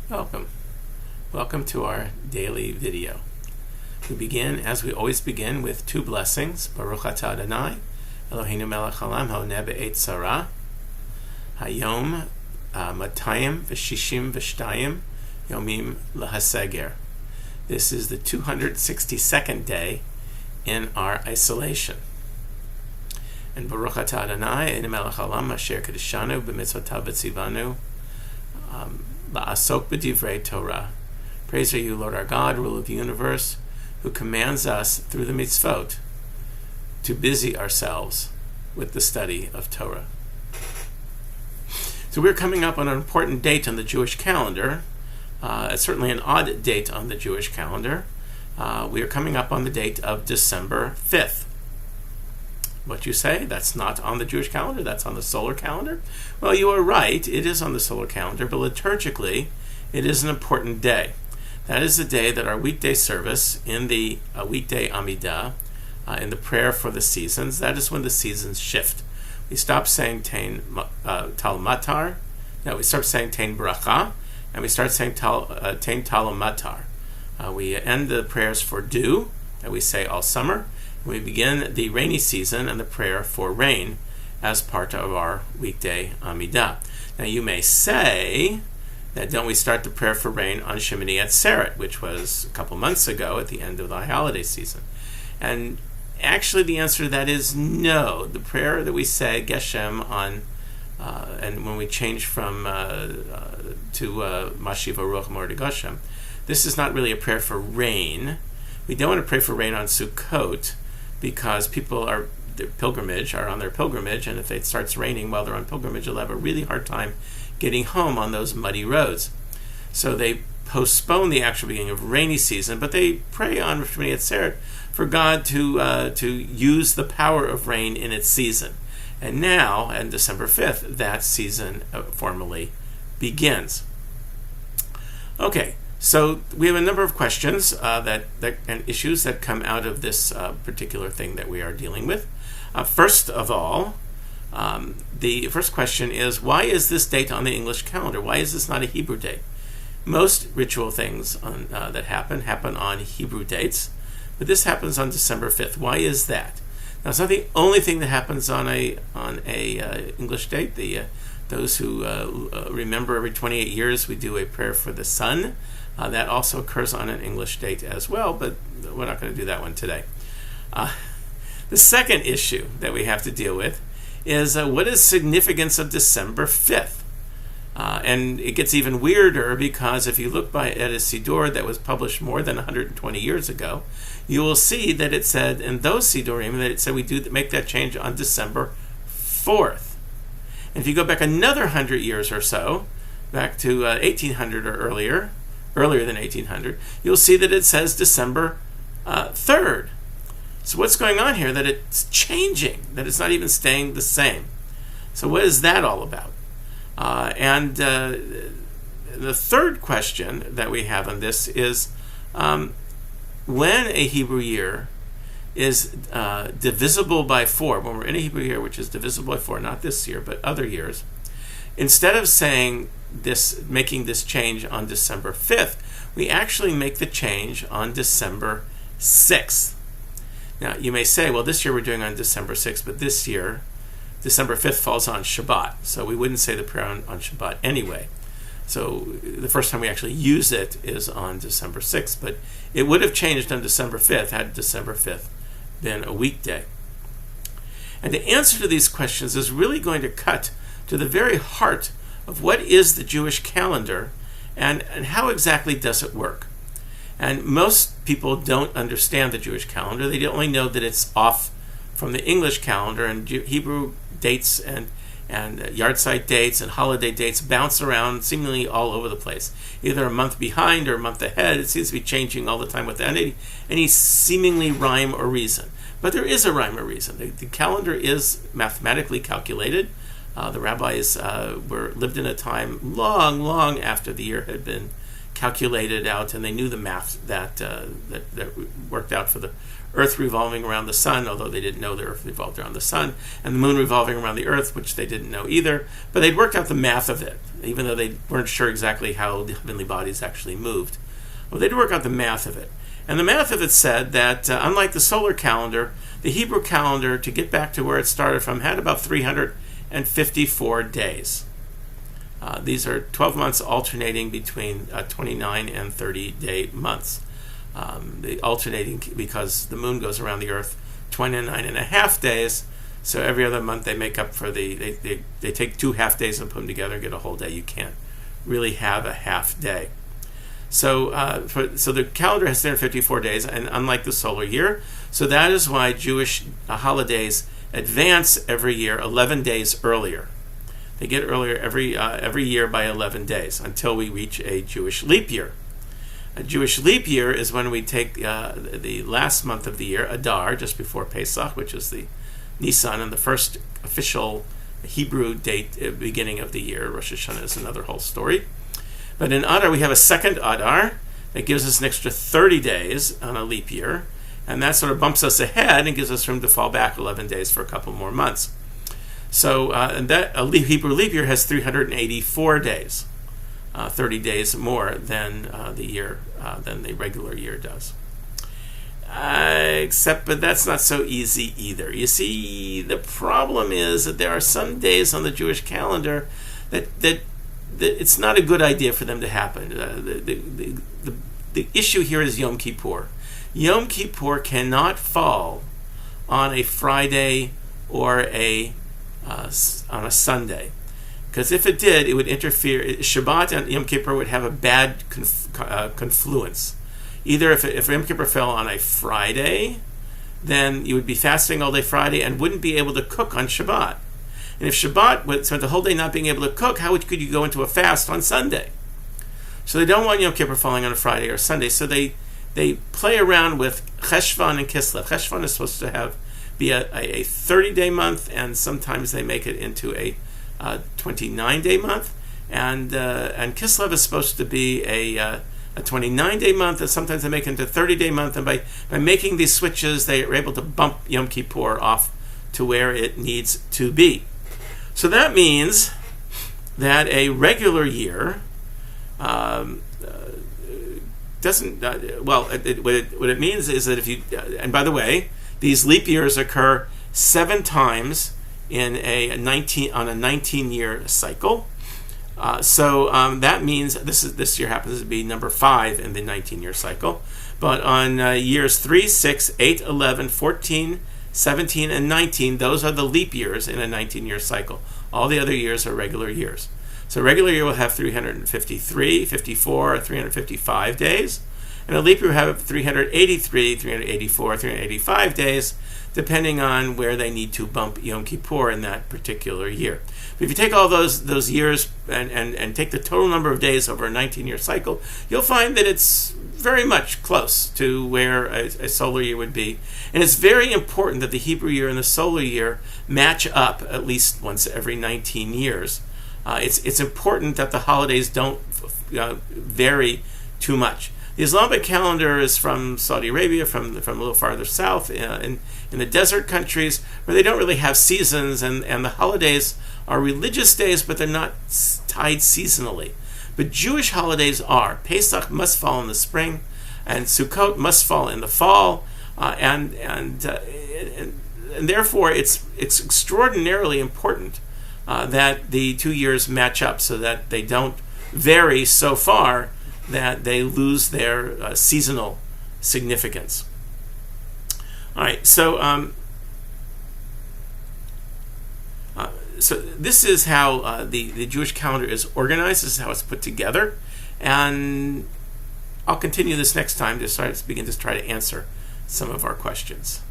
Welcome. Welcome to our daily video. We begin, as we always begin, with two blessings. Baruch atah Adonai, Eloheinu melech haolam haoneh be'et tzara. Hayom matayim v'shishim v'shtayim yomim lehaseger. This is the 262nd day in our isolation. And Baruch atah Adonai, Eloheinu melech haolam asher kedeshanu b'mitzvotav v'tzivanu la'asok b'divrei Torah. Praise are you, Lord our God, ruler of the universe, who commands us through the mitzvot to busy ourselves with the study of Torah. So we're coming up on an important date on the Jewish calendar. It's certainly an odd date on the Jewish calendar. We are coming up on the date of December 5th. What you say? That's not on the Jewish calendar, that's on the solar calendar? Well, you are right, it is on the solar calendar, but liturgically, it is an important day. That is the day that our weekday service, in the weekday Amidah, in the prayer for the seasons, that is when the seasons shift. We stop saying Tein Tal Matar, we start saying Tein Bracha, and we start saying Tein Tal Matar. We end the prayers for dew, that we say all summer. We begin the rainy season and the prayer for rain as part of our weekday Amidah. Now you may say that don't we start the prayer for rain on Shemini Atzeret, which was a couple months ago at the end of the holiday season. And actually the answer to that is no. The prayer that we say Geshem on, and when we change from to Mashiv Ruach Moed Geshem, this is not really a prayer for rain. We don't want to pray for rain on Sukkot because people are on their pilgrimage, and if it starts raining while they're on pilgrimage, they'll have a really hard time getting home on those muddy roads. So they postpone the actual beginning of rainy season, but they pray on Shemini Atzeret for God to use the power of rain in its season. And now, on December 5th, that season formally begins. Okay. So we have a number of questions and issues that come out of this particular thing that we are dealing with. First of all, the first question is, why is this date on the English calendar? Why is this not a Hebrew date? Most ritual things that happen on Hebrew dates, but this happens on December 5th. Why is that? Now, it's not the only thing that happens on a English date. Those who remember every 28 years we do a prayer for the sun. That also occurs on an English date as well, but we're not going to do that one today. The second issue that we have to deal with is what is significance of December 5th? And it gets even weirder because if you look at a Siddur that was published more than 120 years ago, you will see that it said in those Siddurim that it said we do make that change on December 4th. And if you go back another 100 years or so, back to 1800 or earlier than 1800, you'll see that it says December 3rd. So what's going on here? That it's changing, that it's not even staying the same. So what is that all about? And the third question that we have on this is when a Hebrew year is divisible by 4, when we're in a Hebrew year which is divisible by 4, not this year, but other years, instead of saying making this change on December 5th, we actually make the change on December 6th. Now, you may say, well, this year we're doing on December 6th, but this year, December 5th falls on Shabbat, so we wouldn't say the prayer on Shabbat anyway. So the first time we actually use it is on December 6th, but it would have changed on December 5th had December 5th been a weekday. And the answer to these questions is really going to cut to the very heart of what is the Jewish calendar and how exactly does it work. And most people don't understand the Jewish calendar. They only know that it's off from the English calendar, and Hebrew dates and yahrzeit dates and holiday dates bounce around seemingly all over the place. Either a month behind or a month ahead. It seems to be changing all the time without any seemingly rhyme or reason. But there is a rhyme or reason. The calendar is mathematically calculated. The rabbis lived in a time long, long after the year had been calculated out, and they knew the math that worked out for the Earth revolving around the sun, although they didn't know the Earth revolved around the sun, and the moon revolving around the Earth, which they didn't know either. But they'd worked out the math of it, even though they weren't sure exactly how the heavenly bodies actually moved. Well, they'd work out the math of it. And the math of it said that, unlike the solar calendar, the Hebrew calendar, to get back to where it started from, had about 354 days. These are 12 months alternating between 29 and 30-day months. They alternating because the moon goes around the Earth 29 and a half days, so every other month they make up for they take 2 half days and put them together and get a whole day. You can't really have a half day. So the calendar has 354 days, and unlike the solar year, so that is why Jewish holidays advance every year 11 days earlier. They get earlier every year by 11 days until we reach a Jewish leap year. A Jewish leap year is when we take the last month of the year, Adar, just before Pesach, which is the Nisan, and the first official Hebrew date, beginning of the year. Rosh Hashanah is another whole story. But in Adar, we have a second Adar that gives us an extra 30 days on a leap year, and that sort of bumps us ahead and gives us room to fall back 11 days for a couple more months. So and that Hebrew leap year has 384 days, 30 days more than than the regular year does. But that's not so easy either. You see, the problem is that there are some days on the Jewish calendar that it's not a good idea for them to happen. The issue here is Yom Kippur. Yom Kippur cannot fall on a Friday or on a Sunday, because if it did, it would interfere. Shabbat and Yom Kippur would have a bad confluence. Either if Yom Kippur fell on a Friday, then you would be fasting all day Friday and wouldn't be able to cook on Shabbat. And if Shabbat spent the whole day not being able to cook, how could you go into a fast on Sunday? So they don't want Yom Kippur falling on a Friday or Sunday. So they play around with Cheshvan and Kislev. Cheshvan is supposed to be a 30-day month, and sometimes they make it into a 29-day month. And Kislev is supposed to be a 29-day month, and sometimes they make it into a 30-day month. And by making these switches, they are able to bump Yom Kippur off to where it needs to be. So that means that a regular year doesn't. What it means is that if you, and by the way, these leap years occur 7 times in a 19-year cycle. So that means this year happens to be number 5 in the 19-year cycle. But on years 3, 6, 8, 11, 14, 17, and 19, those are the leap years in a 19-year cycle. All the other years are regular years. So a regular year will have 353, 54, 355 days. And a leap year will have 383, 384, 385 days, depending on where they need to bump Yom Kippur in that particular year. But if you take all those years and take the total number of days over a 19-year cycle, you'll find that it's very much close to where a solar year would be. And it's very important that the Hebrew year and the solar year match up at least once every 19 years. It's important that the holidays don't vary too much. The Islamic calendar is from Saudi Arabia, from a little farther south, in the desert countries where they don't really have seasons, and the holidays are religious days, but they're not tied seasonally. But Jewish holidays are. Pesach must fall in the spring, and Sukkot must fall in the fall, and therefore it's extraordinarily important that the 2 years match up so that they don't vary so far that they lose their seasonal significance. All right, so this is how the Jewish calendar is organized. This is how it's put together, and I'll continue this next time to begin to try to answer some of our questions.